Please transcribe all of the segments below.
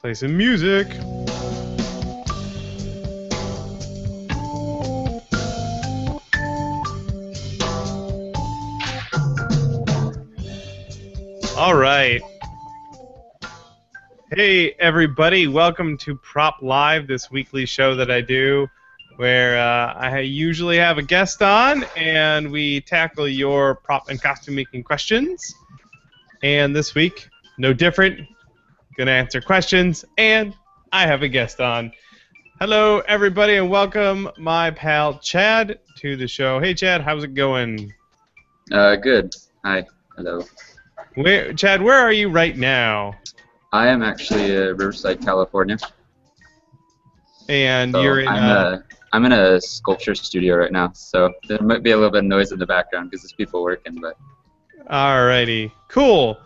Play some music. All right. Hey, everybody. Welcome to Prop Live, this weekly show that I do where I usually have a guest on, and we tackle your prop and costume making questions. And this week, no different. Going to answer questions, and I have a guest on. Hello, everybody, and welcome my pal Chad to the show. Hey, Chad, how's it going? Good. Hi. Hello. Chad, where are you right now? I am actually in Riverside, California. And so you're in. I'm in a sculpture studio right now, so there might be a little bit of noise in the background because there's people working. But. Alrighty, cool.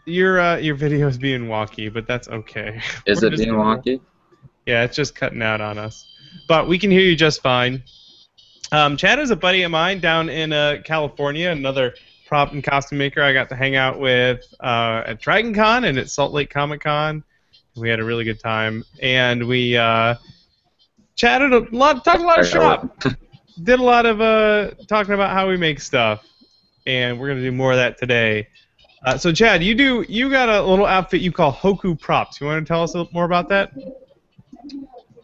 Your video is being wonky, but that's okay. Is it being wonky? Yeah, it's just cutting out on us, but we can hear you just fine. Chad is a buddy of mine down in California, another prop and costume maker I got to hang out with at Dragon Con and at Salt Lake Comic Con. We had a really good time, and we chatted a lot, talked a lot of shop, did a lot of talking about how we make stuff, and we're gonna do more of that today. So Chad, you got a little outfit you call Hoku Props. You want to tell us a little more about that?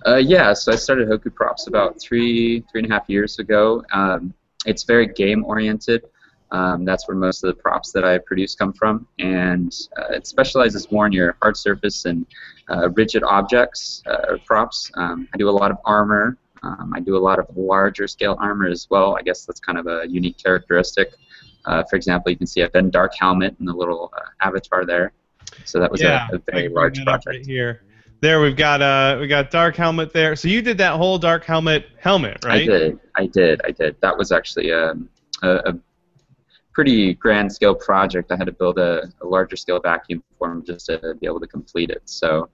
Yeah, so I started Hoku Props about three and a half years ago. It's very game oriented. That's where most of the props that I produce come from, and it specializes more in your hard surface and rigid objects props. I do a lot of armor. I do a lot of larger scale armor as well. I guess that's kind of a unique characteristic. For example, you can see I've done Dark Helmet in the little avatar there. So that was a very large project. Right here. There we got Dark Helmet there. So you did that whole Dark Helmet, right? I did. That was actually a pretty grand scale project. I had to build a larger scale vacuum form just to be able to complete it. So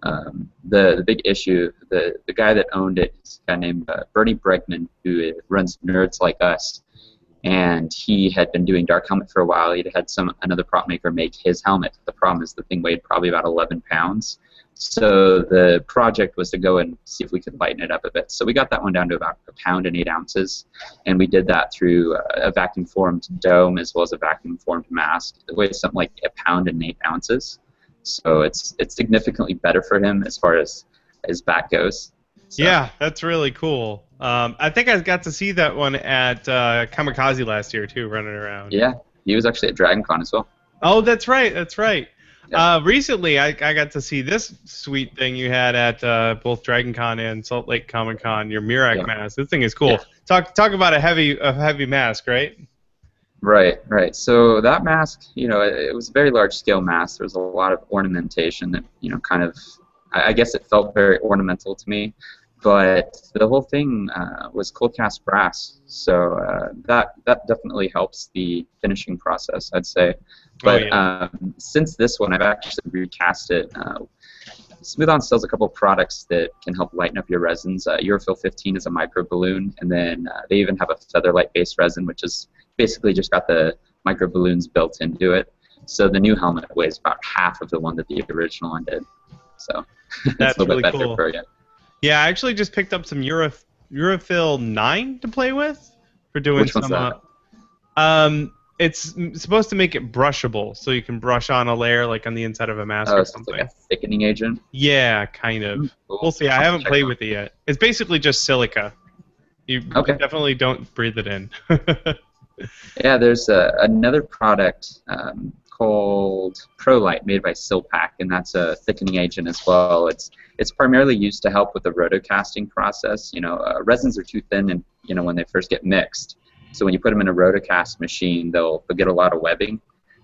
the big issue, the guy that owned it is a guy named Bernie Bregman, who runs Nerds Like Us, and he had been doing Dark Helmet for a while. He'd had another prop maker make his helmet. The problem is the thing weighed probably about 11 pounds. So the project was to go and see if we could lighten it up a bit. So we got that one down to about 1 pound and 8 ounces, and we did that through a vacuum-formed dome as well as a vacuum-formed mask. It weighs something like 1 pound and 8 ounces. So it's significantly better for him as far as his back goes. So. Yeah, that's really cool. I think I got to see that one at Kamikaze last year too, running around. Yeah, he was actually at Dragon Con as well. Oh, that's right. That's right. Yeah. Recently, I got to see this sweet thing you had at both Dragon Con and Salt Lake Comic Con. Your Mirak mask. This thing is cool. Yeah. Talk about a heavy mask, right? Right. So that mask, it was a very large scale mask. There was a lot of ornamentation that, kind of, I guess it felt very ornamental to me. But the whole thing was cold cast brass, so that definitely helps the finishing process, I'd say. But since this one, I've actually recast it. Smooth-On sells a couple products that can help lighten up your resins. Eurofill 15 is a micro balloon, and then they even have a Featherlight-based resin, which is basically just got the micro balloons built into it. So the new helmet weighs about half of the one that the original one did. So that's a little really bit better cool. for you. Yeah, I actually just picked up some Eurofill 9 to play with for doing Which one's that? It's supposed to make it brushable, so you can brush on a layer like on the inside of a mask or something. Like a thickening agent? Yeah, kind of. Cool. We'll see. I haven't played with it yet. It's basically just silica. You definitely don't breathe it in. Yeah, there's another product called ProLight made by Silpack, and that's a thickening agent as well. It's primarily used to help with the rotocasting process. Resins are too thin, and when they first get mixed. So when you put them in a rotocast machine, they'll get a lot of webbing.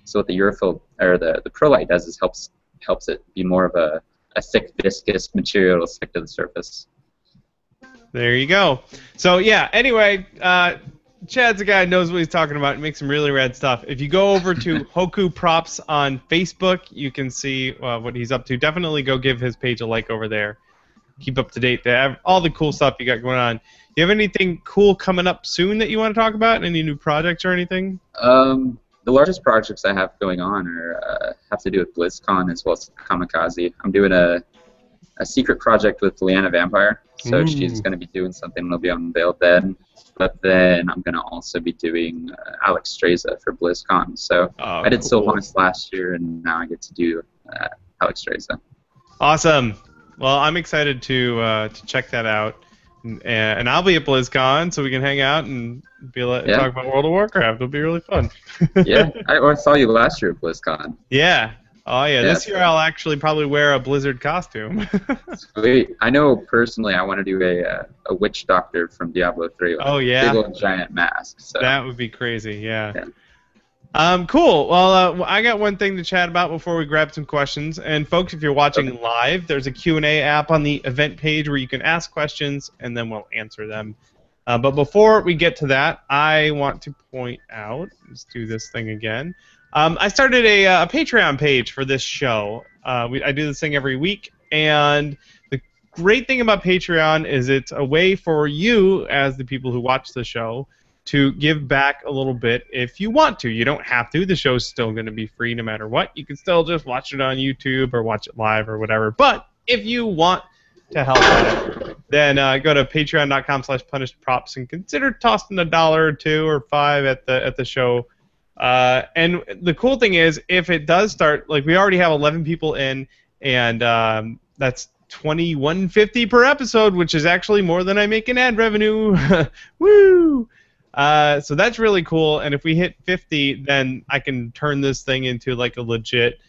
So what the Eurofill or the ProLight does is helps it be more of a thick, viscous material to stick to the surface. There you go. So yeah. Anyway, Chad's a guy who knows what he's talking about and makes some really rad stuff. If you go over to Hoku Props on Facebook, you can see what he's up to. Definitely go give his page a like over there. Keep up to date. They have all the cool stuff you got going on. You have anything cool coming up soon that you want to talk about? Any new projects or anything? the largest projects I have going on are have to do with BlizzCon as well as Kamikaze. I'm doing a secret project with Leanna Vampire, so she's Ooh. going to be doing something that'll be unveiled then. But then I'm going to also be doing Alex Streza for BlizzCon. So Oh, I did cool. Sylvanas last year, and now I get to do Alex Streza. Awesome. Well, I'm excited to check that out, and I'll be at BlizzCon, so we can hang out and Yeah, talk about World of Warcraft. It'll be really fun. yeah. I saw you last year at BlizzCon. Yeah. Oh yeah. Yeah, This year so I'll actually probably wear a Blizzard costume. sweet. I know personally, I want to do a witch doctor from Diablo 3 with Oh a big yeah. old giant mask. So That would be crazy. Yeah. yeah, Cool. Well, I got one thing to chat about before we grab some questions. And folks, if you're okay. watching live, there's a Q&A app on the event page where you can ask questions, and then we'll answer them. But before we get to that, I want to point out, let's do this thing again. I started a Patreon page for this show. I do this thing every week, and the great thing about Patreon is it's a way for you, as the people who watch the show, to give back a little bit if you want to. You don't have to. The show's still going to be free no matter what. You can still just watch it on YouTube or watch it live or whatever. But if you want to help out, then go to patreon.com/punishedprops and consider tossing $1 or $2 or $5 at the show. And the cool thing is, if it does start, like we already have 11 people in, and that's $21.50 per episode, which is actually more than I make in ad revenue. Woo! So that's really cool, and if we hit 50, then I can turn this thing into like a legit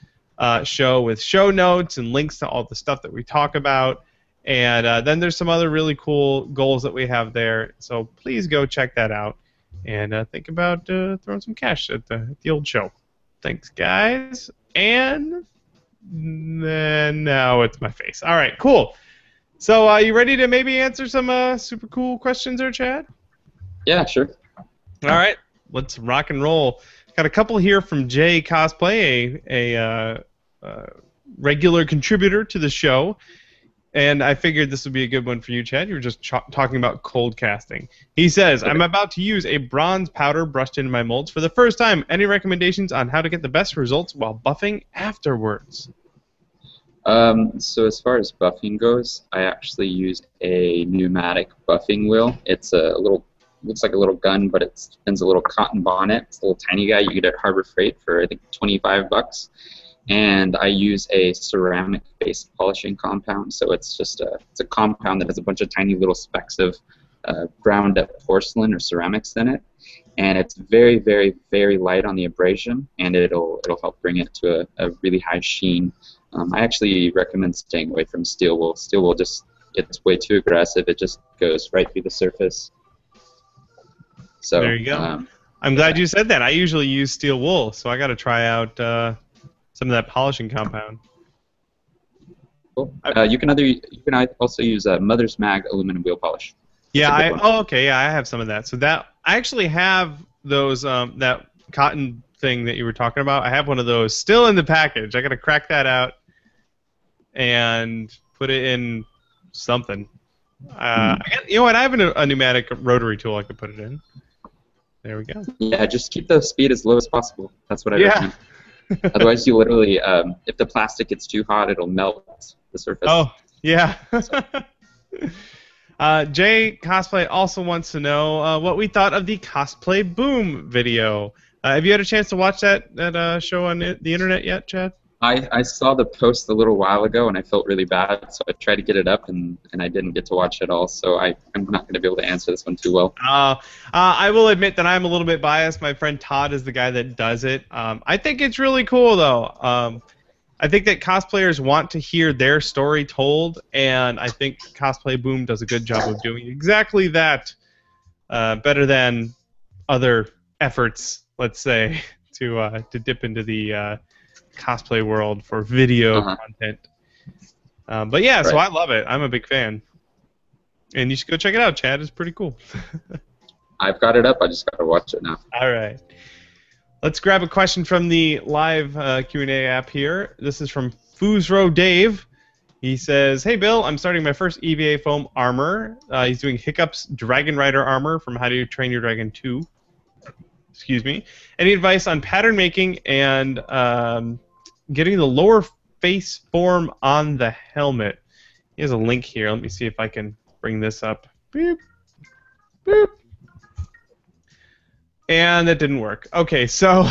show with show notes and links to all the stuff that we talk about. And then there's some other really cool goals that we have there. So please go check that out and think about throwing some cash at the old show. Thanks, guys. And then now it's my face. All right, cool. So you ready to maybe answer some super cool questions there, Chad? Yeah, sure. All right, let's rock and roll. Got a couple here from Jay Cosplay, a regular contributor to the show, and I figured this would be a good one for you, Chad. You were just talking about cold casting. He says, Okay. I'm about to use a bronze powder brushed into my molds for the first time. Any recommendations on how to get the best results while buffing afterwards? So as far as buffing goes, I actually use a pneumatic buffing wheel. It's a little, looks like a little gun, but it spins a little cotton bonnet. It's a little tiny guy. You get it at Harbor Freight for I think $25. And I use a ceramic-based polishing compound. So it's a compound that has a bunch of tiny little specks of ground-up porcelain or ceramics in it, and it's very, very, very light on the abrasion, and it'll help bring it to a really high sheen. I actually recommend staying away from steel wool. Steel wool it's way too aggressive. It just goes right through the surface. So There you go. I'm glad you said that. I usually use steel wool, so I got to try out some of that polishing compound. cool. You can also use Mother's Mag aluminum wheel polish. Yeah, okay, yeah, I have some of that. So that I actually have those that cotton thing that you were talking about. I have one of those still in the package. I got to crack that out and put it in something. You know what? I have a pneumatic rotary tool I could put it in. There we go. Yeah, just keep the speed as low as possible. That's what I Yeah. recommend. Otherwise, you literally, if the plastic gets too hot, it'll melt the surface. Oh, yeah. Jay Cosplay also wants to know what we thought of the Cosplay Boom video. Have you had a chance to watch that show on the internet yet, Chad? I saw the post a little while ago, and I felt really bad, so I tried to get it up, and I didn't get to watch it all, so I'm not going to be able to answer this one too well. I will admit that I'm a little bit biased. My friend Todd is the guy that does it. I think it's really cool, though. I think that cosplayers want to hear their story told, and I think Cosplay Boom does a good job of doing exactly that, better than other efforts, let's say, to dip into the cosplay world for video content. But yeah, so I love it. I'm a big fan. And you should go check it out, Chad. It's pretty cool. I've got it up. I just got to watch it now. All right. Let's grab a question from the live Q&A app here. This is from Foosro Dave. He says, hey, Bill, I'm starting my first EVA foam armor. He's doing Hiccup's Dragon Rider armor from How to Train Your Dragon 2. Excuse me. Any advice on pattern making and getting the lower face form on the helmet? He has a link here. Let me see if I can bring this up. Boop, boop. And that didn't work. Okay, so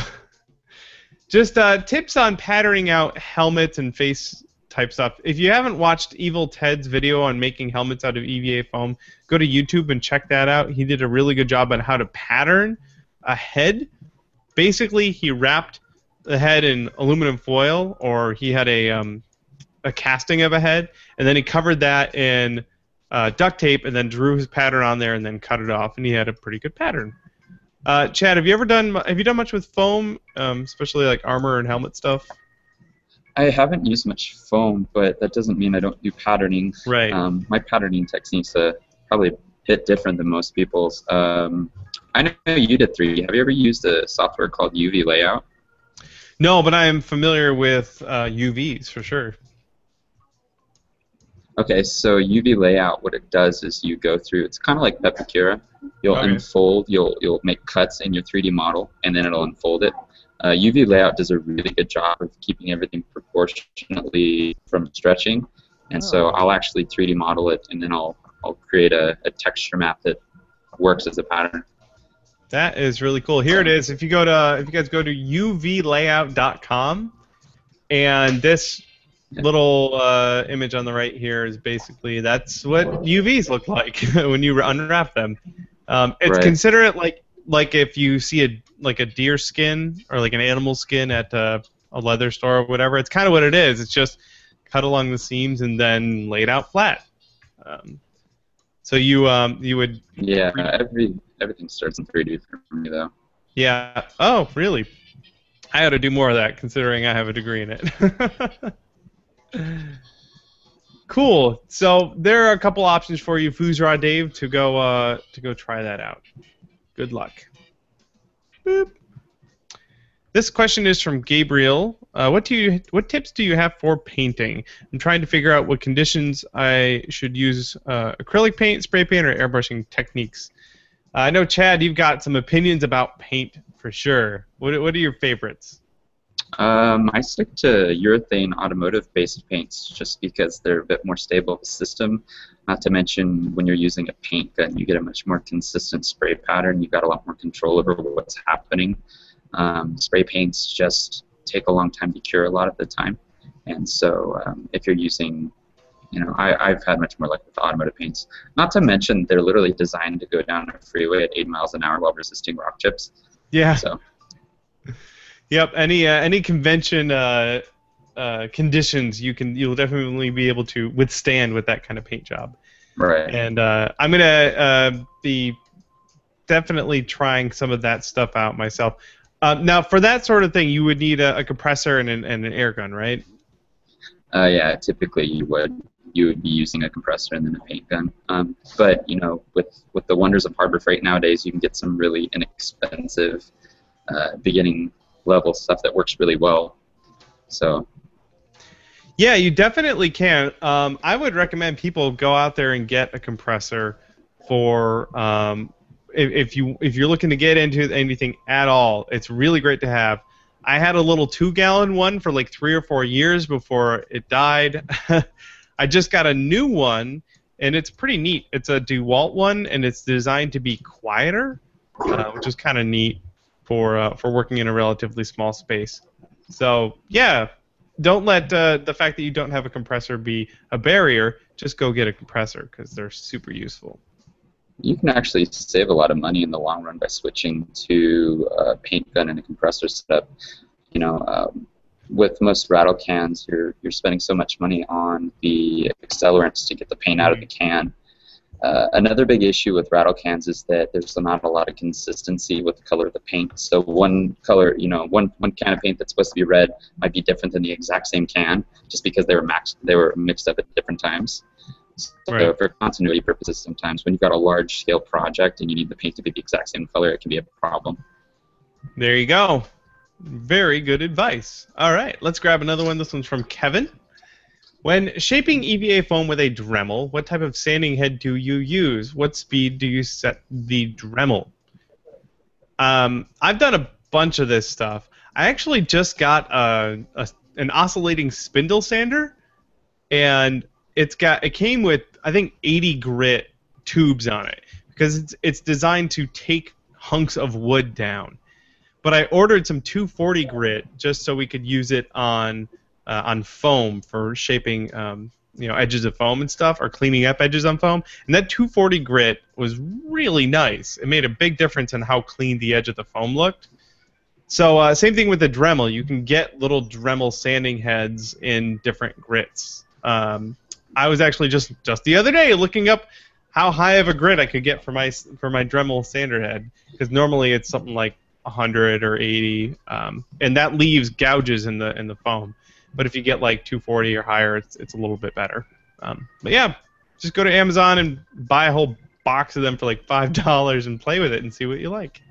just tips on patterning out helmets and face type stuff. If you haven't watched Evil Ted's video on making helmets out of EVA foam, go to YouTube and check that out. He did a really good job on how to pattern a head. Basically, he wrapped the head in aluminum foil, or he had a casting of a head, and then he covered that in duct tape, and then drew his pattern on there, and then cut it off, and he had a pretty good pattern. Chad, have you done much with foam, especially like armor and helmet stuff? I haven't used much foam, but that doesn't mean I don't do patterning. Right. My patterning techniques are probably a bit different than most people's. I know you did 3D. Have you ever used a software called UV Layout? No, but I am familiar with UVs for sure. Okay, so UV Layout, what it does is you go through, it's kind of like Epicura. You'll unfold, you'll make cuts in your 3D model, and then it'll unfold it. UV Layout does a really good job of keeping everything proportionately from stretching, and so I'll actually 3D model it, and then I'll create a texture map that works as a pattern. That is really cool. Here it is. If you guys go to uvlayout.com, and this little image on the right here is basically that's what UVs look like when you unwrap them. It's consider it like if you see a deer skin or like an animal skin at a leather store or whatever. It's kind of what it is. It's just cut along the seams and then laid out flat. So you would everything starts in 3D for me though. Yeah. Oh, really? I ought to do more of that, considering I have a degree in it. Cool. So there are a couple options for you, Foosraw Dave, to go try that out. Good luck. Boop. This question is from Gabriel. What tips do you have for painting? I'm trying to figure out what conditions I should use acrylic paint, spray paint, or airbrushing techniques. I know, Chad, you've got some opinions about paint for sure. What are your favorites? I stick to urethane automotive-based paints just because they're a bit more stable of a system. Not to mention, when you're using a paint gun, you get a much more consistent spray pattern. You've got a lot more control over what's happening. Spray paints just take a long time to cure a lot of the time. And so if you're using, I've had much more luck with automotive paints. Not to mention, they're literally designed to go down a freeway at 8 miles an hour while resisting rock chips. Yeah. So. Yep. Any convention conditions you'll definitely be able to withstand with that kind of paint job. Right. And I'm gonna be definitely trying some of that stuff out myself. Now, for that sort of thing, you would need a compressor and an air gun, right? Yeah. Typically, you would be using a compressor and then a paint gun. But with the wonders of Harbor Freight nowadays, you can get some really inexpensive beginning level stuff that works really well. So yeah, you definitely can. I would recommend people go out there and get a compressor for if you're looking to get into anything at all. It's really great to have. I had a little 2-gallon one for like 3 or 4 years before it died. I just got a new one, and it's pretty neat. It's a DeWalt one, and it's designed to be quieter, which is kind of neat for working in a relatively small space. So yeah, don't let the fact that you don't have a compressor be a barrier. Just go get a compressor because they're super useful. You can actually save a lot of money in the long run by switching to a paint gun and a compressor setup. With most rattle cans, you're spending so much money on the accelerants to get the paint out of the can. Another big issue with rattle cans is that there's not a lot of consistency with the color of the paint. So one color, one can of paint that's supposed to be red might be different than the exact same can, just because they were mixed up at different times. So for continuity purposes, sometimes when you've got a large-scale project and you need the paint to be the exact same color, it can be a problem. There you go. Very good advice. All right, let's grab another one. This one's from Kevin. When shaping EVA foam with a Dremel, what type of sanding head do you use? What speed do you set the Dremel? I've done a bunch of this stuff. I actually just got an oscillating spindle sander, and it came with I think 80 grit tubes on it because it's designed to take hunks of wood down. But I ordered some 240 grit just so we could use it on foam for shaping edges of foam and stuff, or cleaning up edges on foam. And that 240 grit was really nice. It made a big difference in how clean the edge of the foam looked. So same thing with the Dremel. You can get little Dremel sanding heads in different grits. I was actually just the other day looking up how high of a grit I could get for my Dremel sander head, because normally it's something like 100 or 80, and that leaves gouges in the foam. But if you get like 240 or higher, it's a little bit better. But yeah, just go to Amazon and buy a whole box of them for like $5 and play with it and see what you like.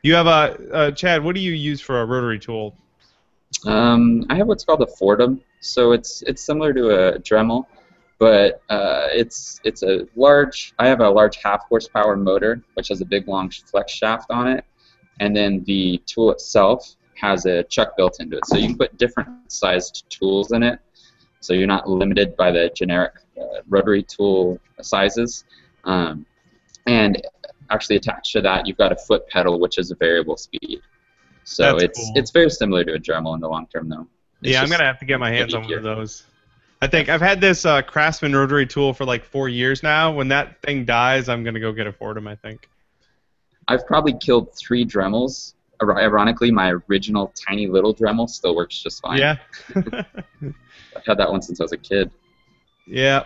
You have Chad, what do you use for a rotary tool? I have what's called a Fordham, so it's similar to a Dremel, but it's a large. I have a large half horsepower motor, which has a big long flex shaft on it, and then the tool itself has a chuck built into it, so you can put different sized tools in it, so you're not limited by the generic rotary tool sizes. And actually attached to that, you've got a foot pedal, which is a variable speed. So That's cool. It's very similar to a Dremel in the long term, though. Yeah, I'm gonna have to get my hands on one of those. I think I've had this Craftsman rotary tool for like 4 years now. When that thing dies, I'm gonna go get a Fordham, I think. I've probably killed 3 Dremels. Ironically, my original tiny little Dremel still works just fine. Yeah. I've had that one since I was a kid. Yeah.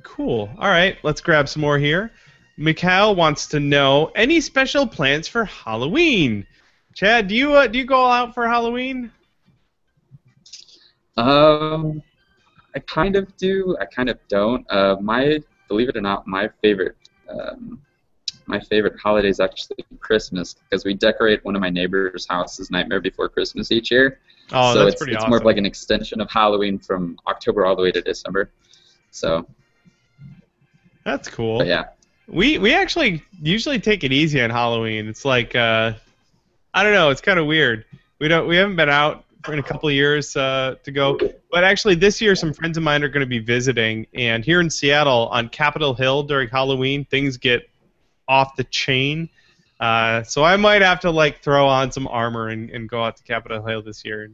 Cool. All right, let's grab some more here. Mikhail wants to know, any special plans for Halloween? Chad, do you go all out for Halloween? I kind of do. I kind of don't. Believe it or not, my favorite holiday is actually Christmas, because we decorate one of my neighbor's houses Nightmare Before Christmas each year. Oh, so that's pretty awesome. It's more of like an extension of Halloween from October all the way to December. So that's cool. But yeah. We actually usually take it easy on Halloween. It's like I don't know, it's kind of weird. We haven't been out in a couple of years to go, but actually this year some friends of mine are going to be visiting, and here in Seattle on Capitol Hill during Halloween things get off the chain. So I might have to like throw on some armor and go out to Capitol Hill this year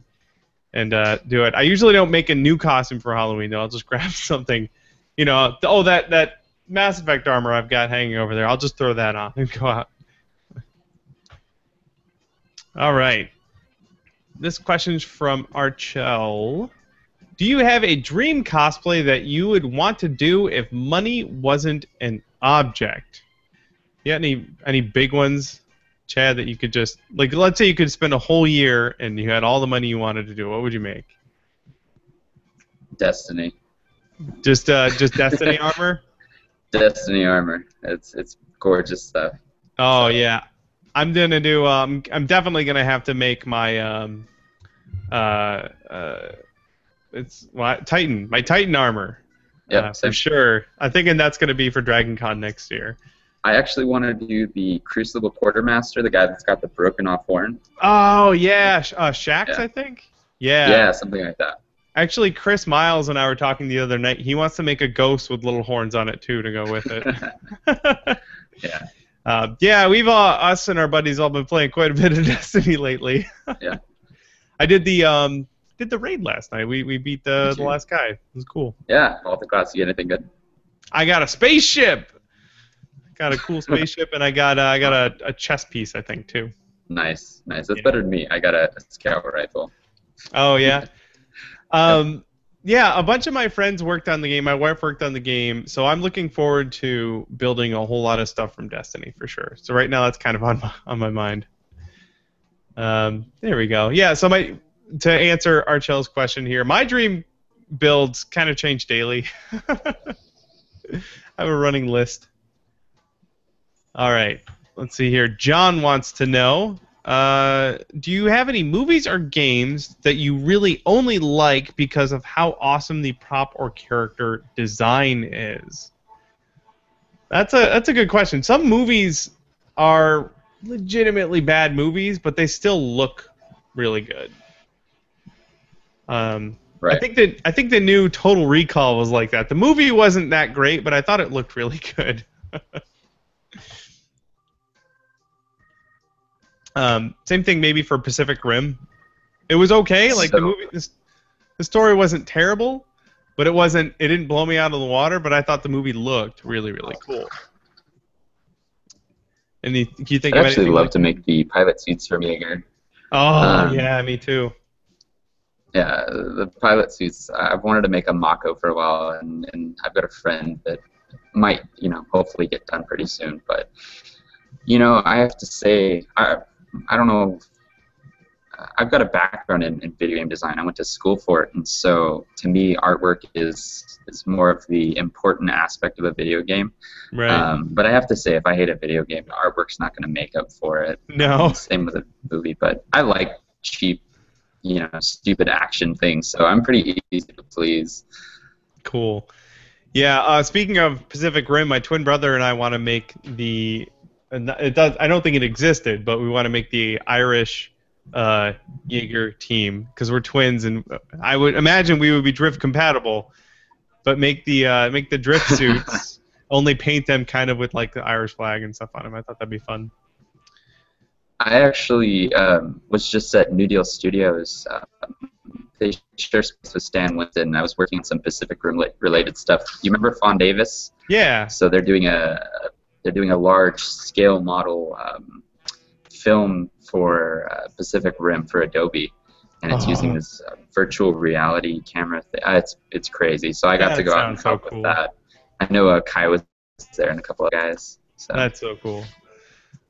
and do it. I usually don't make a new costume for Halloween though. I'll just grab something, that Mass Effect armor I've got hanging over there. I'll just throw that on and go out. All right. This question's from Archel. Do you have a dream cosplay that you would want to do if money wasn't an object? You got any big ones, Chad, that you could just, like, let's say you could spend a whole year and you had all the money you wanted to do. What would you make? Destiny. Just Destiny armor? Destiny armor. It's gorgeous stuff. Oh yeah, I'm gonna do. I'm definitely gonna have to make my Titan. My Titan armor. Yeah, for sure. I'm thinking that's gonna be for Dragon Con next year. I actually want to do the Crucible Quartermaster, the guy that's got the broken off horn. Oh yeah, Shax, I think. Yeah. Yeah, something like that. Actually, Chris Miles and I were talking the other night. He wants to make a ghost with little horns on it too to go with it. Yeah. Yeah, we've us and our buddies all been playing quite a bit of Destiny lately. Yeah. I did the raid last night. We beat the last guy. It was cool. Yeah. Alta class. You get anything good? I got a spaceship. Got a cool spaceship, and I got a chess piece, I think, too. Nice. That's better than me. I got a scout rifle. Oh yeah. Yeah, a bunch of my friends worked on the game. My wife worked on the game, so I'm looking forward to building a whole lot of stuff from Destiny for sure. So right now that's kind of on my mind. There we go. Yeah. So to answer Archel's question here, my dream builds kind of change daily. I have a running list. All right. Let's see here. John wants to know. Do you have any movies or games that you really only like because of how awesome the prop or character design is? That's a good question. Some movies are legitimately bad movies, but they still look really good. I Right. think the new Total Recall was like that. The movie wasn't that great, but I thought it looked really good. Same thing maybe for Pacific Rim. It was okay. Like the So movie, the story wasn't terrible, but it didn't blow me out of the water. But I thought the movie looked really, really cool. And can you think I'd of actually anything love like to that? make the pilot suits for Jaeger. Oh Um, yeah, me too. yeah, the pilot suits. I've wanted to make a Mako for a while, and I've got a friend that might, hopefully get done pretty soon. But I have to say, I don't know. I've got a background in video game design. I went to school for it, and so to me, artwork is more of the important aspect of a video game. Right. But I have to say, if I hate a video game, the artwork's not going to make up for it. No. Same with a movie. But I like cheap, stupid action things, so I'm pretty easy to please. Cool. Yeah. Speaking of Pacific Rim, my twin brother and I want to make the. And it does. I don't think it existed, but we want to make the Irish Jaeger team because we're twins, and I would imagine we would be drift compatible. But make the drift suits. Only paint them kind of with like the Irish flag and stuff on them. I thought that'd be fun. I actually was just at New Deal Studios. They share space with Stan Winston. I was working on some Pacific Rim related stuff. You remember Fawn Davis? Yeah. So they're doing a large scale model film for Pacific Rim for Adobe, and it's using this virtual reality camera. It's crazy. So I got to go out and help with that. I know Kai was there and a couple of guys. So. That's so cool.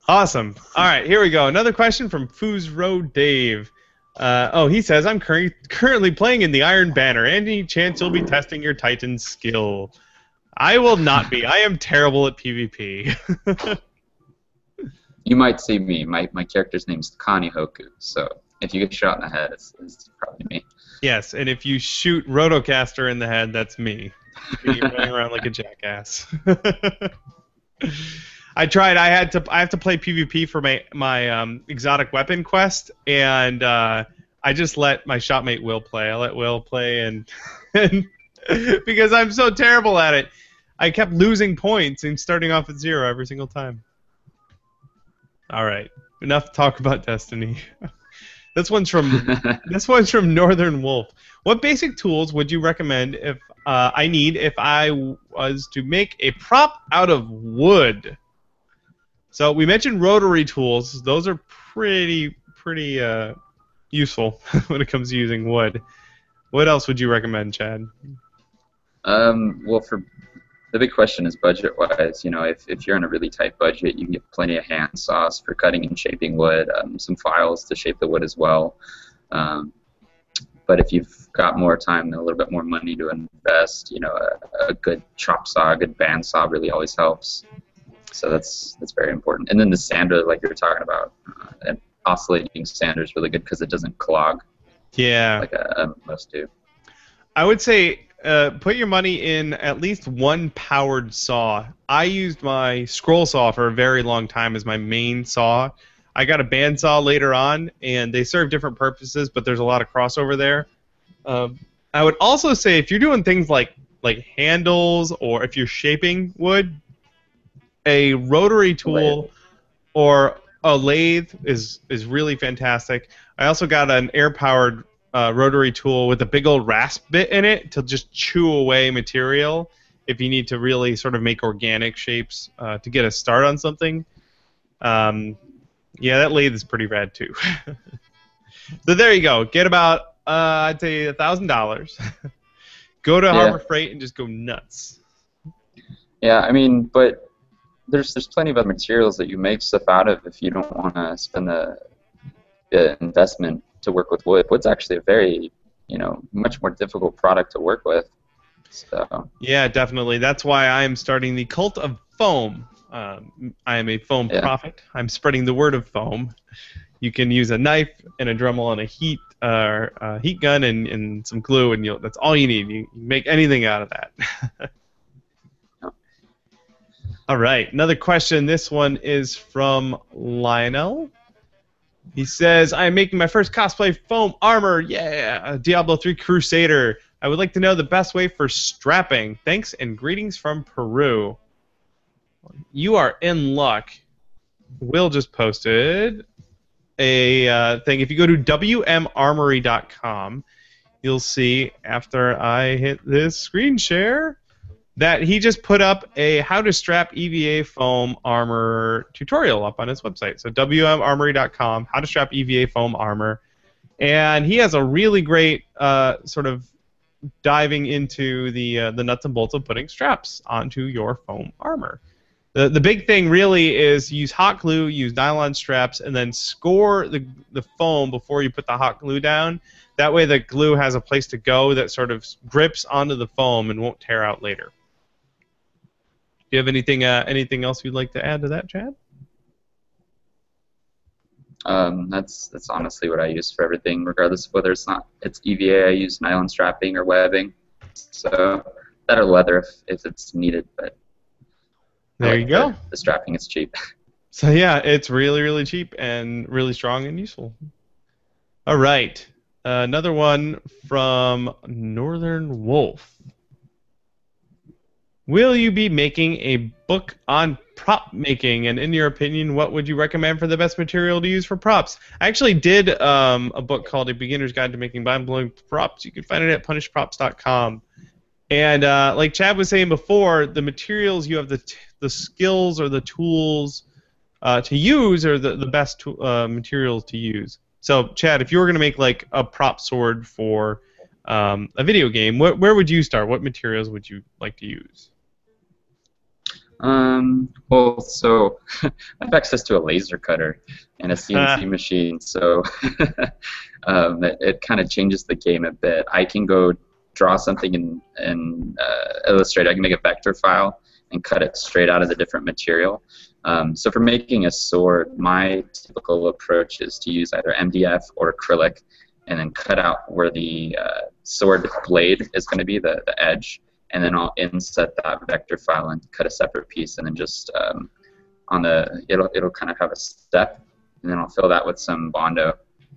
Awesome. All right, here we go. Another question from Foos Road Dave. He says, I'm currently playing in the Iron Banner. Any chance you'll be testing your Titan skill? I will not be. I am terrible at PvP. You might see me. My character's name's Connie Hoku, so if you get shot in the head, it's probably me. Yes, and if you shoot Rotocaster in the head, that's me. You're running around like a jackass. I tried. I have to play PvP for my exotic weapon quest, and I just let my shopmate Will play. I let Will play, and because I'm so terrible at it, I kept losing points and starting off at 0 every single time. All right, enough talk about Destiny. This one's from Northern Wolf. What basic tools would you recommend if I was to make a prop out of wood? So we mentioned rotary tools. Those are pretty useful when it comes to using wood. What else would you recommend, Chad? Well, the big question is budget-wise. If you're on a really tight budget, you can get plenty of hand saws for cutting and shaping wood, some files to shape the wood as well. But if you've got more time and a little bit more money to invest, a good chop saw, a good band saw really always helps. So that's very important. And then the sander, like you were talking about, an oscillating sander is really good because it doesn't clog. Yeah. Like most do. I would say put your money in at least one powered saw. I used my scroll saw for a very long time as my main saw. I got a bandsaw later on, and they serve different purposes, but there's a lot of crossover there. I would also say if you're doing things like handles or if you're shaping wood, a rotary tool or a lathe is really fantastic. I also got an air-powered rotary tool with a big old rasp bit in it to just chew away material if you need to really sort of make organic shapes to get a start on something. Yeah, that lathe is pretty rad too. So there you go. Get about I'd say $1,000. Go to Harbor Freight and just go nuts. Yeah, I mean, but there's plenty of other materials that you make stuff out of if you don't want to spend the investment to work with wood. Wood's actually a very, much more difficult product to work with. So. Yeah, definitely. That's why I am starting the Cult of Foam. I am a foam prophet. I'm spreading the word of foam. You can use a knife and a Dremel and a heat gun and some glue, and that's all you need. You can make anything out of that. All right, another question. This one is from Lionel. He says, I am making my first cosplay foam armor. Yeah, a Diablo 3 Crusader. I would like to know the best way for strapping. Thanks and greetings from Peru. You are in luck. Will just posted a thing. If you go to wmarmory.com, you'll see after I hit this screen share that he just put up a how to strap EVA foam armor tutorial up on his website. So wmarmory.com, how to strap EVA foam armor. And he has a really great sort of diving into the nuts and bolts of putting straps onto your foam armor. The big thing really is use hot glue, use nylon straps, and then score the foam before you put the hot glue down. That way the glue has a place to go that sort of grips onto the foam and won't tear out later. Do you have anything else you'd like to add to that, Chad? That's honestly what I use for everything, regardless of whether it's EVA. I use nylon strapping or webbing, so that or leather if it's needed. But there you go. The strapping is cheap. So yeah, it's really, really cheap and really strong and useful. All right, another one from Northern Wolf. Will you be making a book on prop making? And in your opinion, what would you recommend for the best material to use for props? I actually did a book called A Beginner's Guide to Making Mind-Blowing Props. You can find it at punishprops.com. And like Chad was saying before, the materials you have the skills or the tools to use are the best materials to use. So Chad, if you were going to make like a prop sword for a video game, where would you start? What materials would you like to use? Well, so I have access to a laser cutter and a CNC machine, so it kind of changes the game a bit. I can go draw something in Illustrator. I can make a vector file and cut it straight out of the different material. So for making a sword, my typical approach is to use either MDF or acrylic and then cut out where the sword blade is going to be, the edge. And then I'll inset that vector file and cut a separate piece, and then just it'll kind of have a step, and then I'll fill that with some Bondo,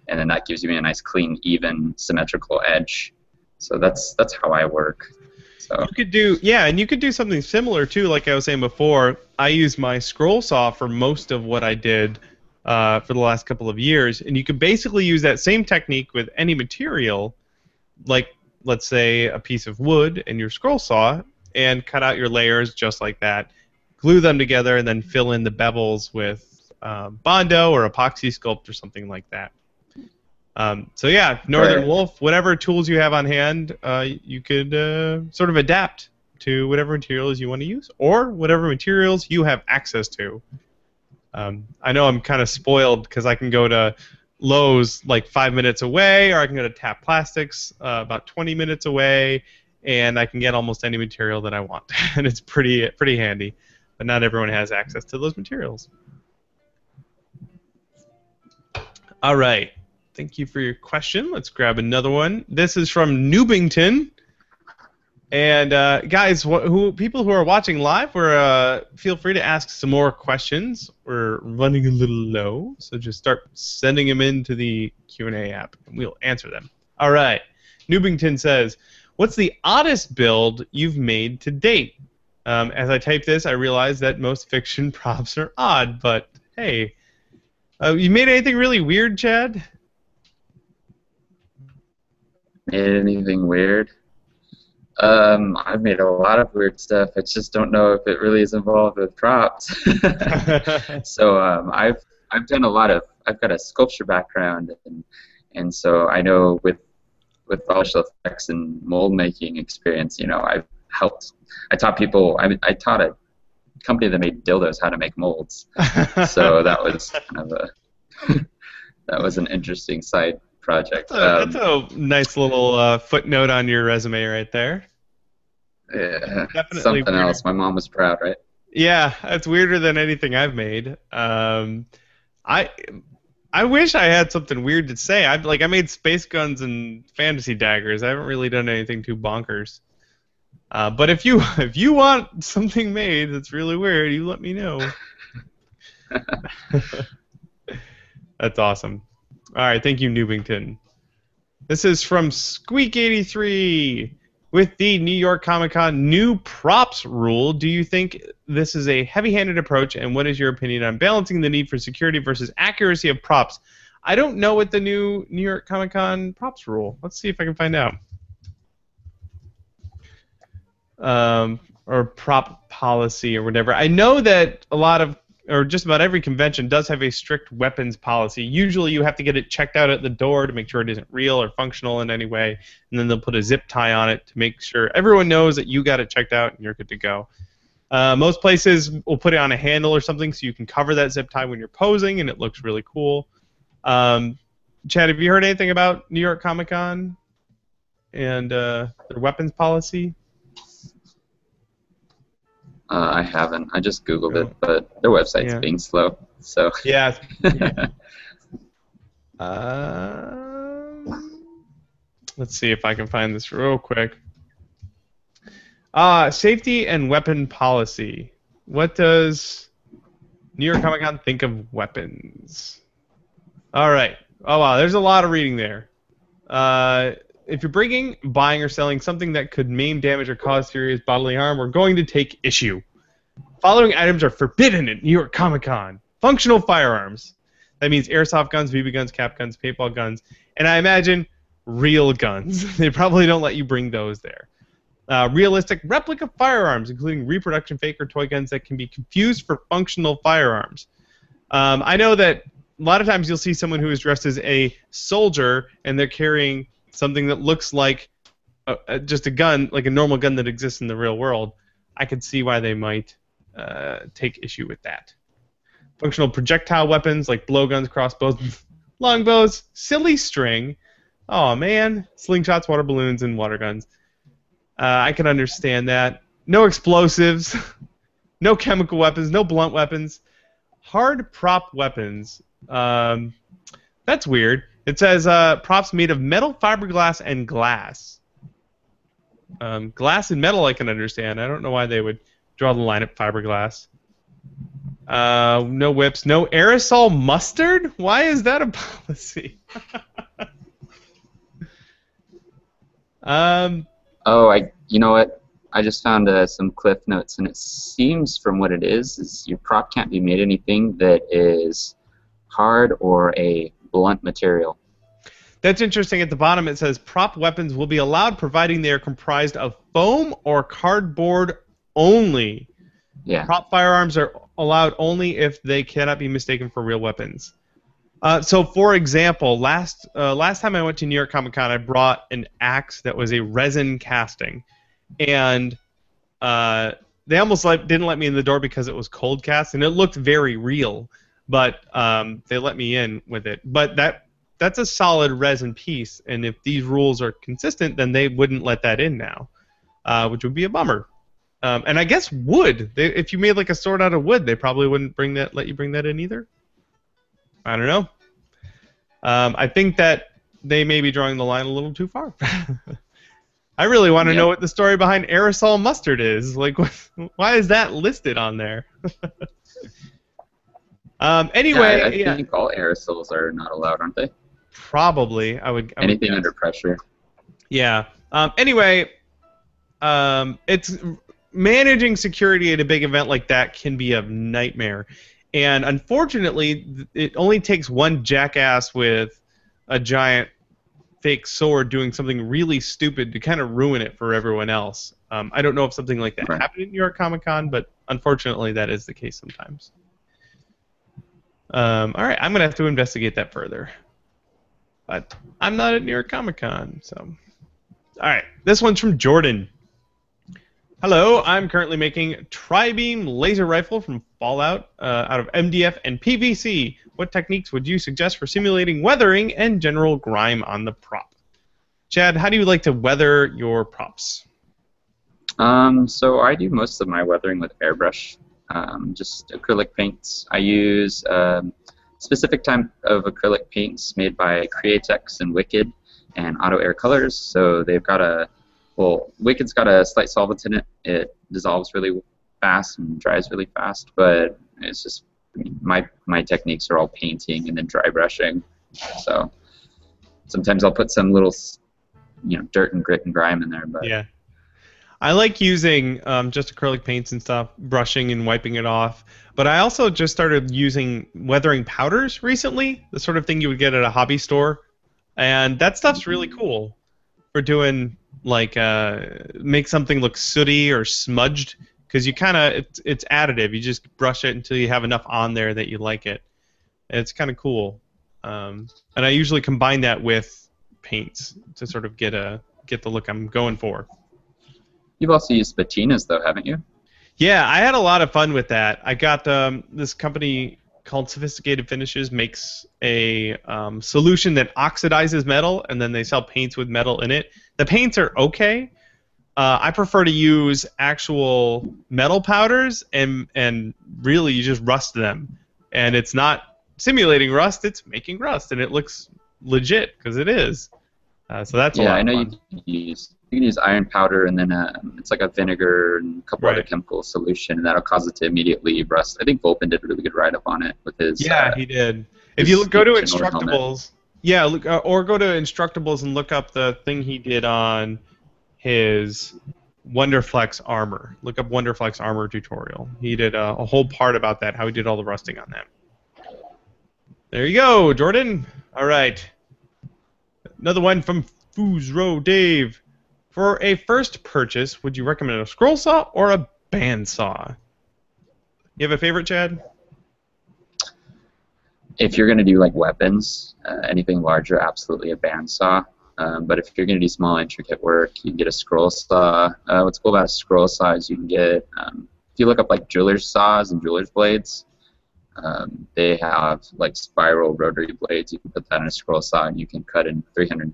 and then that gives me a nice, clean, even, symmetrical edge. So that's how I work. So you could do and you could do something similar too. Like I was saying before, I use my scroll saw for most of what I did for the last couple of years, and you could basically use that same technique with any material, like, let's say, a piece of wood and your scroll saw, and cut out your layers just like that, glue them together, and then fill in the bevels with Bondo or epoxy sculpt or something like that. So yeah, Northern Wolf, whatever tools you have on hand, you could sort of adapt to whatever materials you want to use or whatever materials you have access to. I know I'm kind of spoiled because I can go to Lowe's like 5 minutes away, or I can go to Tap Plastics about 20 minutes away, and I can get almost any material that I want, and it's pretty handy. But not everyone has access to those materials. All right, thank you for your question. Let's grab another one. This is from Newbington. And guys, people who are watching live, feel free to ask some more questions. We're running a little low, so just start sending them into the Q&A app, and we'll answer them. All right. Newbington says, "What's the oddest build you've made to date?" As I type this, I realize that most fiction props are odd, but hey, you made anything really weird, Chad? Made anything weird? I've made a lot of weird stuff. I just don't know if it really is involved with props. So I've done a lot of. I've got a sculpture background, and so I know with all the effects and mold making experience, I've helped. I taught people. I taught a company that made dildos how to make molds. So that was kind of that was an interesting side project. That's a nice little footnote on your resume right there. Yeah, Definitely something weird. else. My mom was proud, right? Yeah, that's weirder than anything I've made. I wish I had something weird to say. I made space guns and fantasy daggers. I haven't really done anything too bonkers. But if you if you want something made that's really weird, you let me know. That's awesome. All right, thank you, Newbington. This is from Squeak83. With the New York Comic Con new props rule, do you think this is a heavy-handed approach, and what is your opinion on balancing the need for security versus accuracy of props? I don't know what the new New York Comic Con props rule. Let's see if I can find out. Or prop policy or whatever. I know that a lot of, or just about every convention does have a strict weapons policy. Usually you have to get it checked out at the door to make sure it isn't real or functional in any way, and then they'll put a zip tie on it to make sure everyone knows that you got it checked out and you're good to go. Most places will put it on a handle or something so you can cover that zip tie when you're posing, and it looks really cool. Chad, have you heard anything about New York Comic Con and their weapons policy? I haven't. I just Googled it, but their website's being slow. So yeah. Let's see if I can find this real quick. Safety and weapon policy. What does New York Comic Con think of weapons? All right. Oh wow, there's a lot of reading there. If you're bringing, buying, or selling something that could maim, damage, or cause serious bodily harm, we're going to take issue. Following items are forbidden at New York Comic Con. Functional firearms. That means airsoft guns, BB guns, cap guns, paintball guns, and I imagine real guns. They probably don't let you bring those there. Realistic replica firearms, including reproduction fake or toy guns that can be confused for functional firearms. I know that a lot of times you'll see someone who is dressed as a soldier and they're carrying something that looks like just a gun, like a normal gun that exists in the real world. I could see why they might take issue with that. Functional projectile weapons like blowguns, crossbows, longbows, silly string. Oh man, slingshots, water balloons, and water guns. I can understand that. No explosives, no chemical weapons, no blunt weapons. Hard prop weapons. That's weird. It says props made of metal, fiberglass, and glass. Glass and metal I can understand. I don't know why they would draw the line at fiberglass. No whips. No aerosol mustard? Why is that a policy? You know what? I just found some cliff notes, and it seems from what it is your prop can't be made anything that is hard or a blunt material. That's interesting. At the bottom it says prop weapons will be allowed providing they are comprised of foam or cardboard only. Yeah. Prop firearms are allowed only if they cannot be mistaken for real weapons. So, for example, last time I went to New York Comic Con, I brought an axe that was a resin casting, and they almost didn't let me in the door because it was cold cast, and it looked very real. But they let me in with it. But that's a solid resin piece, and if these rules are consistent, then they wouldn't let that in now, which would be a bummer. And I guess wood. If you made like a sword out of wood, they probably wouldn't let you bring that in either. I don't know. I think that they may be drawing the line a little too far. I really want to know what the story behind aerosol mustard is. Like, why is that listed on there? Anyway, I think all aerosols are not allowed, aren't they? Probably. Anything under pressure. Yeah. Anyway, it's managing security at a big event like that can be a nightmare. And unfortunately, it only takes one jackass with a giant fake sword doing something really stupid to kind of ruin it for everyone else. I don't know if something like that happened at New York Comic Con, but unfortunately that is the case sometimes. All right, I'm going to have to investigate that further. But I'm not at New York Comic Con, so... All right, this one's from Jordan. Hello, I'm currently making tri-beam laser rifle from Fallout out of MDF and PVC. What techniques would you suggest for simulating weathering and general grime on the prop? Chad, how do you like to weather your props? So I do most of my weathering with airbrush, just acrylic paints. I use specific type of acrylic paints made by Createx and Wicked and Auto Air Colors. So they've got a Well, Wicked's got a slight solvent in it. It dissolves really fast and dries really fast, but it's just, I mean, my techniques are all painting and then dry brushing. So sometimes I'll put some little, dirt and grit and grime in there, but Yeah. I like using just acrylic paints and stuff, brushing and wiping it off. But I also just started using weathering powders recently, the sort of thing you would get at a hobby store. And that stuff's really cool for doing, like, make something look sooty or smudged. Because you kind of, it's additive. You just brush it until you have enough on there that you like it. And it's kind of cool. And I usually combine that with paints to sort of get the look I'm going for. you've also used patinas though, haven't you? Yeah, I had a lot of fun with that. I got this company called Sophisticated Finishes makes a solution that oxidizes metal, and then they sell paints with metal in it. The paints are okay. I prefer to use actual metal powders, and really you just rust them. And it's not simulating rust, it's making rust, and it looks legit, because it is. So that's a Yeah, lot I of know fun. you can use iron powder and then it's like a vinegar and a couple other Right. chemical solution, and that'll cause it to immediately rust. I think Volpin did a really good write up on it with Yeah, he did. If you his go to General helmet. Instructables, yeah, look, or go to Instructables and look up the thing he did on his Wonderflex armor. Look up Wonderflex armor tutorial. He did a whole part about that, how he did all the rusting on that. There you go, Jordan. All right. Another one from Foosrow Dave. For a first purchase, would you recommend a scroll saw or a bandsaw? You have a favorite, Chad? If you're going to do like weapons, anything larger, absolutely a bandsaw. But if you're going to do small, intricate work, you can get a scroll saw. What's cool about a scroll saw is you can get, if you look up like jeweler's saws and jeweler's blades, they have like spiral rotary blades. You can put that in a scroll saw and you can cut in 300,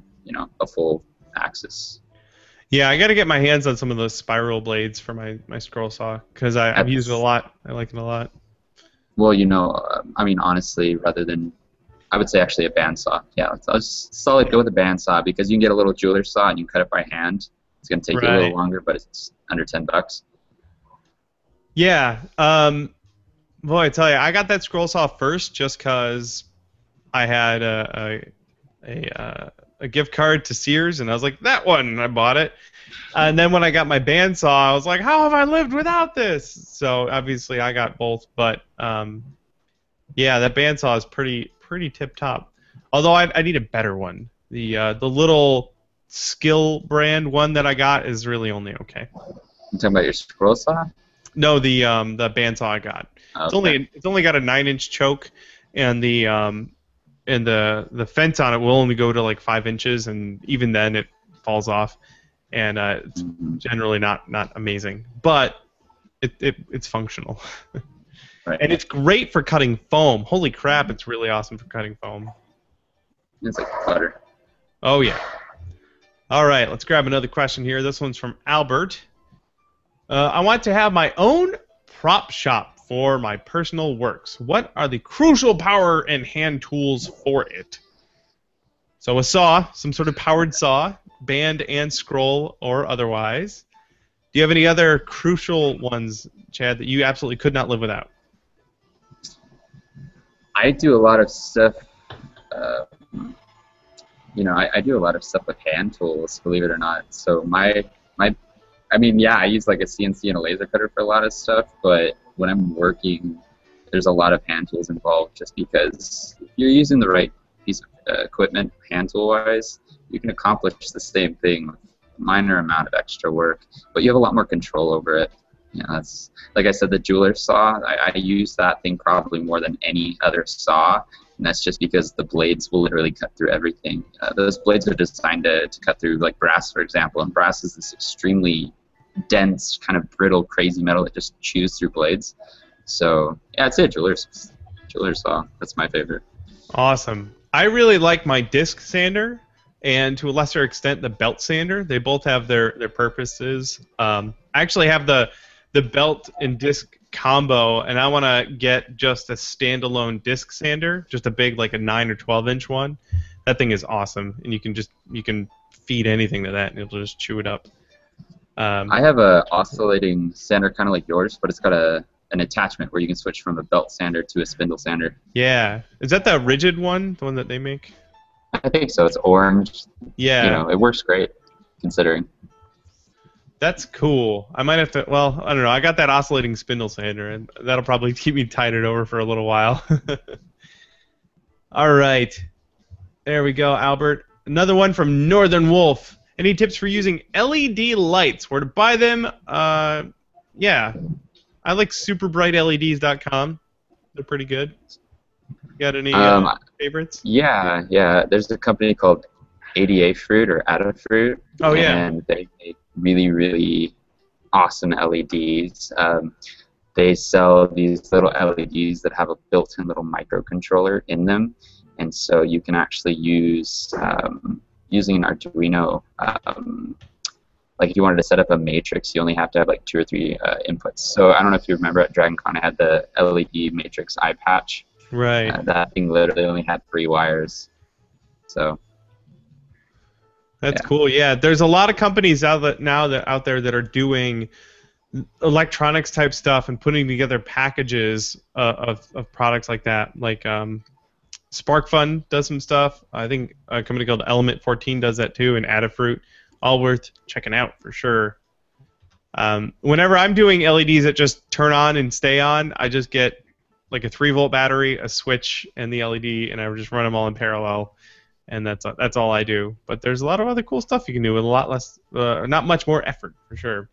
a full axis. Yeah, I got to get my hands on some of those spiral blades for my scroll saw because I've used it a That's, lot. I like it a lot. well, I mean, honestly, rather than, I would say actually a bandsaw. Yeah, I'll just solid go with a bandsaw because you can get a little jeweler's saw and you cut it by hand. It's going to take you a little Right. longer, but it's under $10. Yeah. Boy, I tell you, I got that scroll saw first just because I had a gift card to Sears, and I was like, that one, and I bought it. And then when I got my bandsaw, I was like, how have I lived without this? So obviously I got both, but yeah, that bandsaw is pretty tip top. Although I need a better one. The little Skill brand one that I got is really only okay. You talking about your scroll saw? No, the bandsaw I got. Okay. It's only got a 9-inch choke, and the fence on it will only go to like 5 inches, and even then it falls off, and it's Mhm. generally not amazing, but it's functional, Right. and it's great for cutting foam. Holy crap, it's really awesome for cutting foam. It's like butter. Oh yeah. All right, let's grab another question here. This one's from Albert. I want to have my own prop shop for my personal works. What are the crucial power and hand tools for it? So a saw, some sort of powered saw, band and scroll or otherwise. Do you have any other crucial ones, Chad, that you absolutely could not live without? I do a lot of stuff. Uh, I do a lot of stuff with hand tools, believe it or not. So I mean, yeah, I use like a CNC and a laser cutter for a lot of stuff, but when I'm working, there's a lot of hand tools involved just because if you're using the right piece of equipment, hand tool wise, you can accomplish the same thing with a minor amount of extra work, but you have a lot more control over it. That's like I said, the jeweler saw. I use that thing probably more than any other saw, and that's just because the blades will literally cut through everything. Those blades are designed to cut through like brass, for example, and brass is this extremely dense, kind of brittle, crazy metal that just chews through blades. So yeah, I'd say jeweler saw. That's my favorite. Awesome. I really like my disc sander, and to a lesser extent the belt sander. They both have their purposes. I actually have the belt and disc combo, and I want to get just a standalone disc sander, just a big like a 9 or 12-inch one. That thing is awesome, and you can feed anything to that, and it'll just chew it up. I have a oscillating sander kind of like yours, but it's got an attachment where you can switch from a belt sander to a spindle sander. Yeah. Is that the rigid one, the one that they make? I think so. It's orange. You Yeah. know, it works great considering. That's cool. I might have to. Well, I don't know. I got that oscillating spindle sander, and that'll probably keep me tied over for a little while. All right. There we go, Albert. Another one from Northern Wolf. Any tips for using LED lights? Where to buy them? Yeah. I like superbrightleds.com. They're pretty good. You got any favorites? Yeah. There's a company called ADA Fruit or Adafruit. Oh, yeah. And they make really, really awesome LEDs. They sell these little LEDs that have a built-in little microcontroller in them, and so you can actually use using an Arduino. Like if you wanted to set up a matrix, you only have to have like 2 or 3 inputs. So I don't know if you remember at DragonCon, I had the LED matrix eye patch. Right. That thing literally only had 3 wires. So. That's cool. Yeah, there's a lot of companies out there that are doing electronics type stuff and putting together packages of products like that. Like SparkFun does some stuff. I think a company called Element 14 does that too, and Adafruit. All worth checking out for sure. Whenever I'm doing LEDs that just turn on and stay on, I just get like a 3-volt battery, a switch, and the LED, and I just run them all in parallel. And that's all I do. But there's a lot of other cool stuff you can do with a lot less, not much more effort, for sure.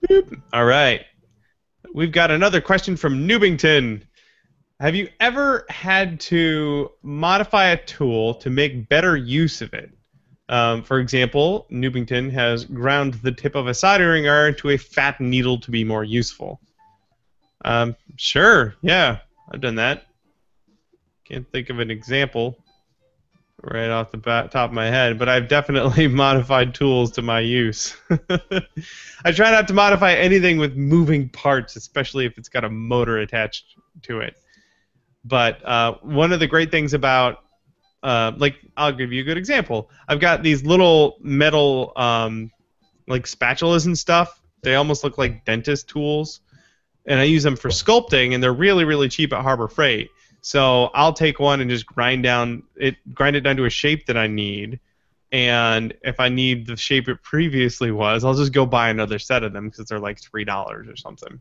Boop. All right. We've got another question from Newbington. Have you ever had to modify a tool to make better use of it? For example, Newbington has ground the tip of a soldering iron to a fat needle to be more useful. Sure, yeah, I've done that. Can't think of an example right off the top of my head, but I've definitely modified tools to my use. I try not to modify anything with moving parts, especially if it's got a motor attached to it. But one of the great things about, like, I'll give you a good example. I've got these little metal, like spatulas and stuff. They almost look like dentist tools, and I use them for sculpting, and they're really, really cheap at Harbor Freight. So I'll take one and just grind it down to a shape that I need. And if I need the shape it previously was, I'll just go buy another set of them because they're like $3 or something.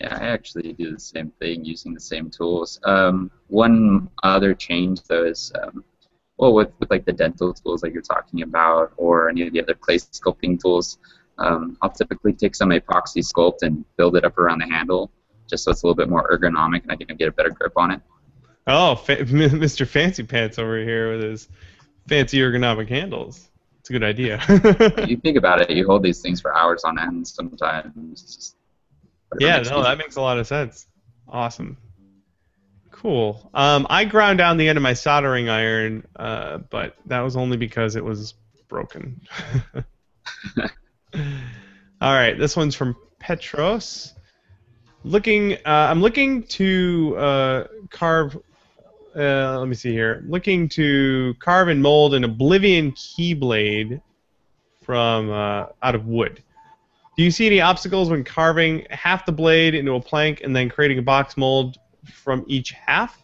Yeah, I actually do the same thing using the same tools. One other change though is, well, with like the dental tools like you're talking about, or any of the other clay sculpting tools, I'll typically take some epoxy sculpt and build it up around the handle, just so it's a little bit more ergonomic and I can get a better grip on it. Oh, Mr. Fancy Pants over here with his fancy ergonomic handles. It's a good idea. You think about it, you hold these things for hours on end sometimes. It's just yeah, no, that makes a lot of sense. Awesome. Cool. I ground down the end of my soldering iron, but that was only because it was broken. All right, this one's from Petros. I'm looking to carve. Let me see here. Looking to carve and mold an Oblivion keyblade from out of wood. Do you see any obstacles when carving half the blade into a plank and then creating a box mold from each half?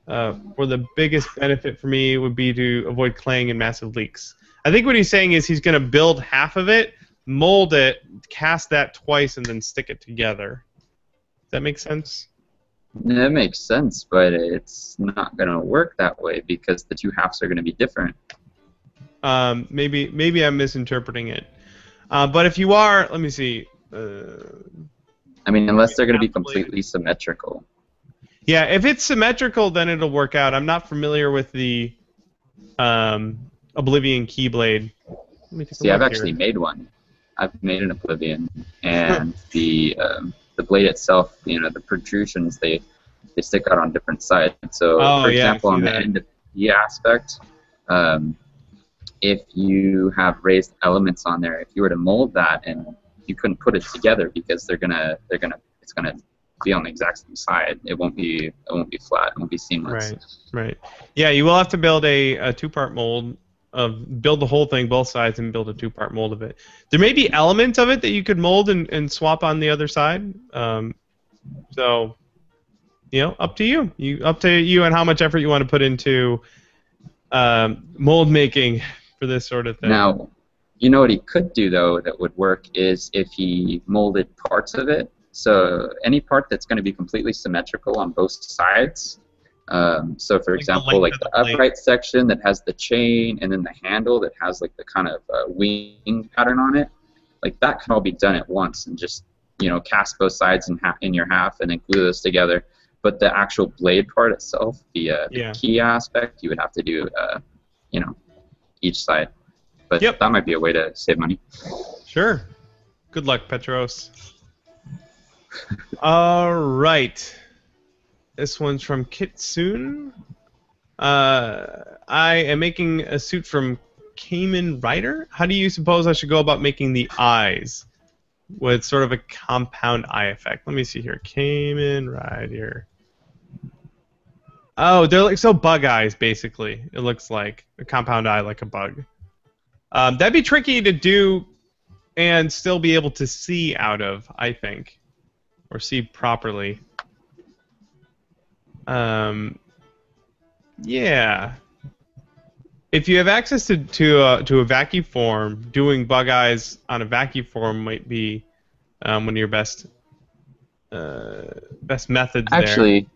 Or the biggest benefit for me would be to avoid clang and massive leaks. I think what he's saying is he's going to build half of it, mold it, cast that twice, and then stick it together. Does that make sense? That makes sense, but it's not going to work that way because the 2 halves are going to be different. Maybe I'm misinterpreting it. But if you are, let me see. I mean, unless they're going to be completely symmetrical. Yeah, if it's symmetrical, then it'll work out. I'm not familiar with the Oblivion Keyblade. See, I've actually made one. I've made an Oblivion, and the blade itself, you know, the protrusions, they stick out on different sides. So, for example, on the end of the aspect, if you have raised elements on there, if you were to mold that, and you couldn't put it together because it's gonna be on the exact same side. It won't be flat. It won't be seamless. Right. Yeah, you will have to build a 2-part mold of build the whole thing, both sides, and build a 2-part mold of it. There may be elements of it that you could mold and swap on the other side. So, up to you. Up to you and how much effort you want to put into mold making for this sort of thing. Now, you know what he could do, though, that would work is if he molded parts of it. So any part that's going to be completely symmetrical on both sides. So, for example, like the upright section that has the chain, and then the handle that has like the kind of wing pattern on it. Like that can all be done at once, and just cast both sides in your half, and then glue those together. But the actual blade part itself, the key aspect, you would have to do, each side. But that might be a way to save money. Sure. Good luck, Petros. All right. This one's from Kitsune. I am making a suit from Kamen Rider. How do you suppose I should go about making the eyes with sort of a compound eye effect? Let me see here. Kamen Rider. Oh, they're like bug eyes, basically. It looks like a compound eye, like a bug. That'd be tricky to do and still be able to see out of, I think, or see properly. Yeah. If you have access to a vacuum form, doing bug eyes on a vacuum form might be one of your best methods. Actually,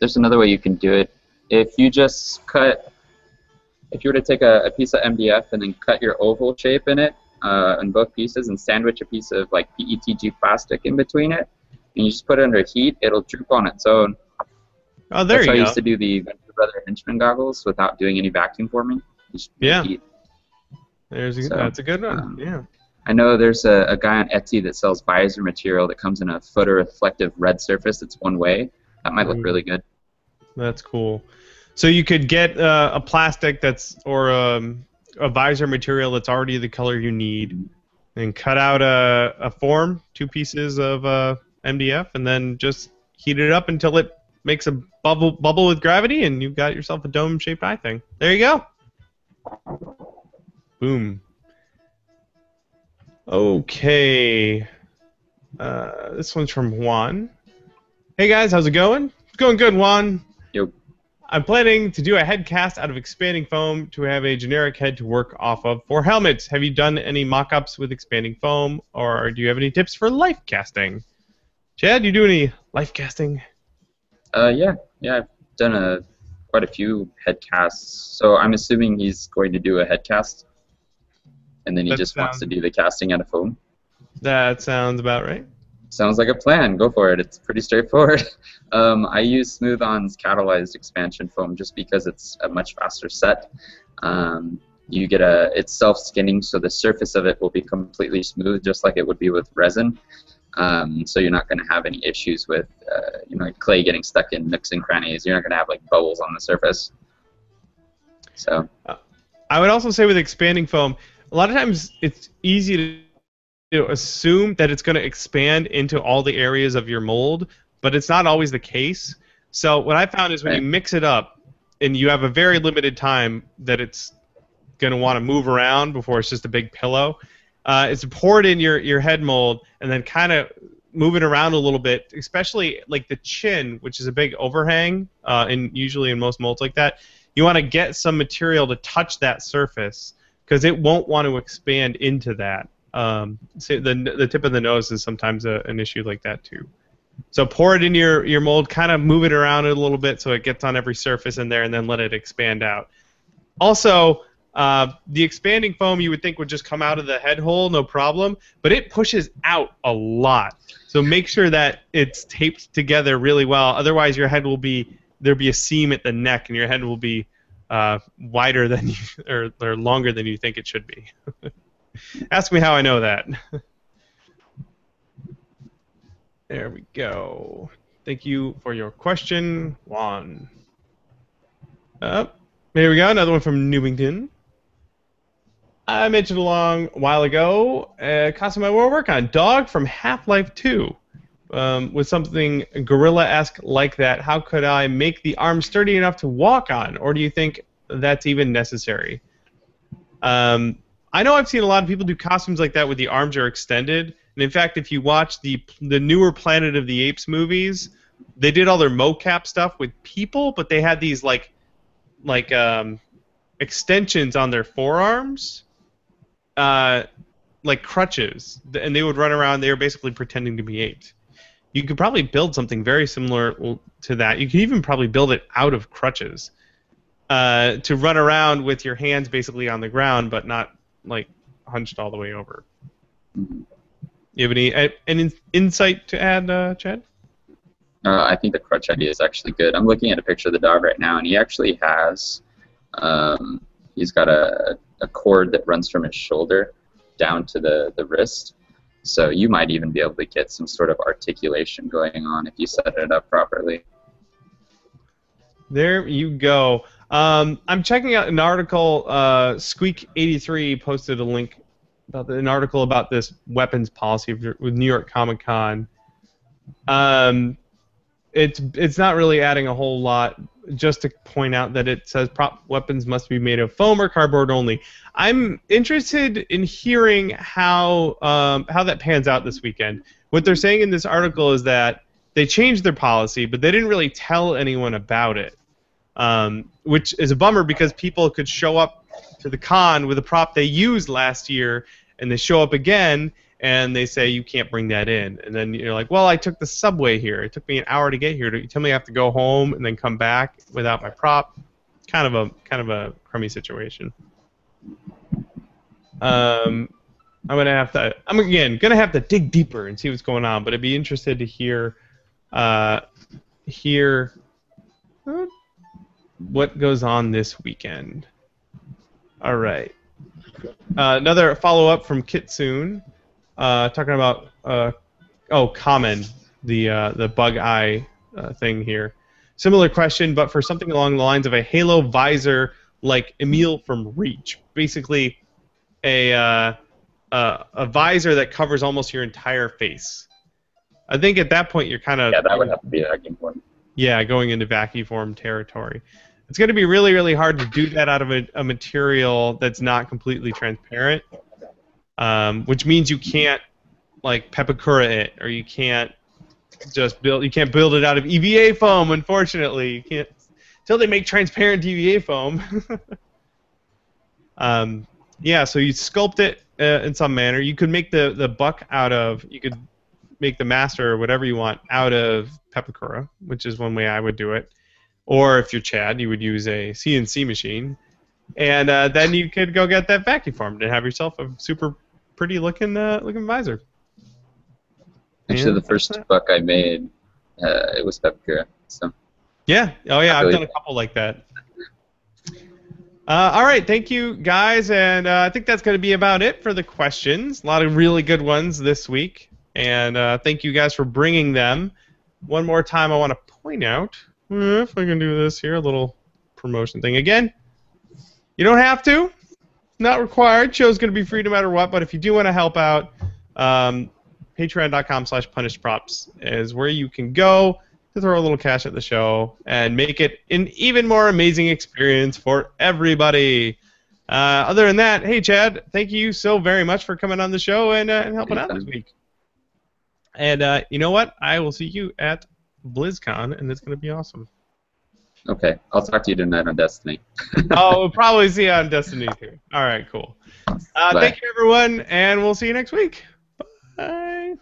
there's another way you can do it. If you just if you were to take a piece of MDF and then cut your oval shape in it, in both pieces, and sandwich a piece of like PETG plastic in between it, and you just put it under heat, it'll droop on its own. Oh, there you go. That's how I used to do the Venture Brother Henchman goggles without doing any vacuum forming. Just heat. That's a good one. Yeah. I know there's a guy on Etsy that sells visor material that comes in a photoreflective red surface that's one way. That might look really good. That's cool. So you could get a plastic or a visor material that's already the color you need, and cut out a form, 2 pieces of MDF, and then just heat it up until it makes a bubble with gravity, and you've got yourself a dome-shaped eye thing. There you go. Boom. Okay. This one's from Juan. Hey guys, how's it going? It's going good, Juan. Yep. I'm planning to do a head cast out of expanding foam to have a generic head to work off of for helmets. Have you done any mock-ups with expanding foam, or do you have any tips for life casting? Chad, you do any life casting? Yeah, I've done quite a few head casts. So I'm assuming he's going to do a head cast, and then he wants to do the casting out of foam. That sounds about right. Sounds like a plan. Go for it. It's pretty straightforward. I use Smooth-On's catalyzed expansion foam just because it's a much faster set. You get it's self-skinning, so the surface of it will be completely smooth, just like it would be with resin. So you're not going to have any issues with clay getting stuck in nooks and crannies. You're not going to have like bubbles on the surface. So I would also say with expanding foam, a lot of times it's easy to assume that it's going to expand into all the areas of your mold, but it's not always the case. So what I found is when you mix it up and you have a very limited time that it's going to want to move around before it's just a big pillow, it's pour it in your head mold and then kind of move it around a little bit, especially like the chin, which is a big overhang, and usually in most molds like that. You want to get some material to touch that surface because it won't want to expand into that. So the tip of the nose is sometimes an issue like that too. So pour it in your mold, kind of move it around a little bit so it gets on every surface in there, and then let it expand out. Also, the expanding foam you would think would just come out of the head hole, no problem, but it pushes out a lot. So make sure that it's taped together really well. Otherwise, your head will there'll be a seam at the neck, and your head will be wider than or longer than you think it should be. Ask me how I know that. There we go. Thank you for your question, Juan. There we go. Another one from Newington. I mentioned a while ago a costume I want to work on. Dog from Half-Life 2. With something gorilla-esque like that, how could I make the arm sturdy enough to walk on? Or do you think that's even necessary. I know I've seen a lot of people do costumes like that with the arms are extended, and in fact, if you watch the newer Planet of the Apes movies, they did all their mocap stuff with people, but they had these like extensions on their forearms, like crutches, and they would run around. They were basically pretending to be apes. You could probably build something very similar to that. You could even probably build it out of crutches to run around with your hands basically on the ground, but not like hunched all the way over. You have any insight to add, Chad? I think the crutch idea is actually good. I'm looking at a picture of the dog right now, and he actually has he's got a cord that runs from his shoulder down to the wrist. So you might even be able to get some sort of articulation going on if you set it up properly. There you go. I'm checking out an article. Squeak83 posted a link about an article about this weapons policy with New York Comic Con. It's not really adding a whole lot. Just to point out that it says prop weapons must be made of foam or cardboard only. I'm interested in hearing how that pans out this weekend. What they're saying in this article is that they changed their policy, but they didn't really tell anyone about it, which is a bummer because people could show up to the con with a prop they used last year, and they show up again, and they say you can't bring that in, and then you're like, well, I took the subway here. It took me an hour to get here. You tell me I have to go home and then come back without my prop? Kind of a crummy situation. I'm gonna have to dig deeper and see what's going on, but I'd be interested to hear what goes on this weekend. All right. Another follow-up from Kitsune. Talking about Common, the bug eye thing here. Similar question, but for something along the lines of a halo visor like Emil from Reach. Basically, a visor that covers almost your entire face. I think at that point you're kind of that would have to be vacuum form. Yeah, going into vacuum form territory. It's going to be really, really hard to do that out of a material that's not completely transparent. Which means you can't like Pepakura it, or you can't build it out of EVA foam. Unfortunately, you can't until they make transparent EVA foam. Yeah, so you sculpt it in some manner. You could make the buck you could make the master or whatever you want out of Pepakura, which is one way I would do it. Or if you're Chad, you would use a CNC machine, and then you could go get that vacuum formed and have yourself a super pretty looking visor. Actually, the first buck I made, it was Pepakura. So. Yeah. Oh yeah, I've done a couple like that. All right, thank you guys, and I think that's going to be about it for the questions. A lot of really good ones this week, and thank you guys for bringing them. One more time, I want to point out, if I can do this here, a little promotion thing again. You don't have to. Not required. Show's going to be free no matter what, but if you do want to help out, patreon.com/punishedprops is where you can go to throw a little cash at the show and make it an even more amazing experience for everybody. Other than that, hey, Chad, thank you so very much for coming on the show and helping out this week. And you know what? I will see you at BlizzCon, and it's going to be awesome. Okay, I'll talk to you tonight on Destiny. Oh, we'll probably see you on Destiny too. All right, cool. Thank you, everyone, and we'll see you next week. Bye.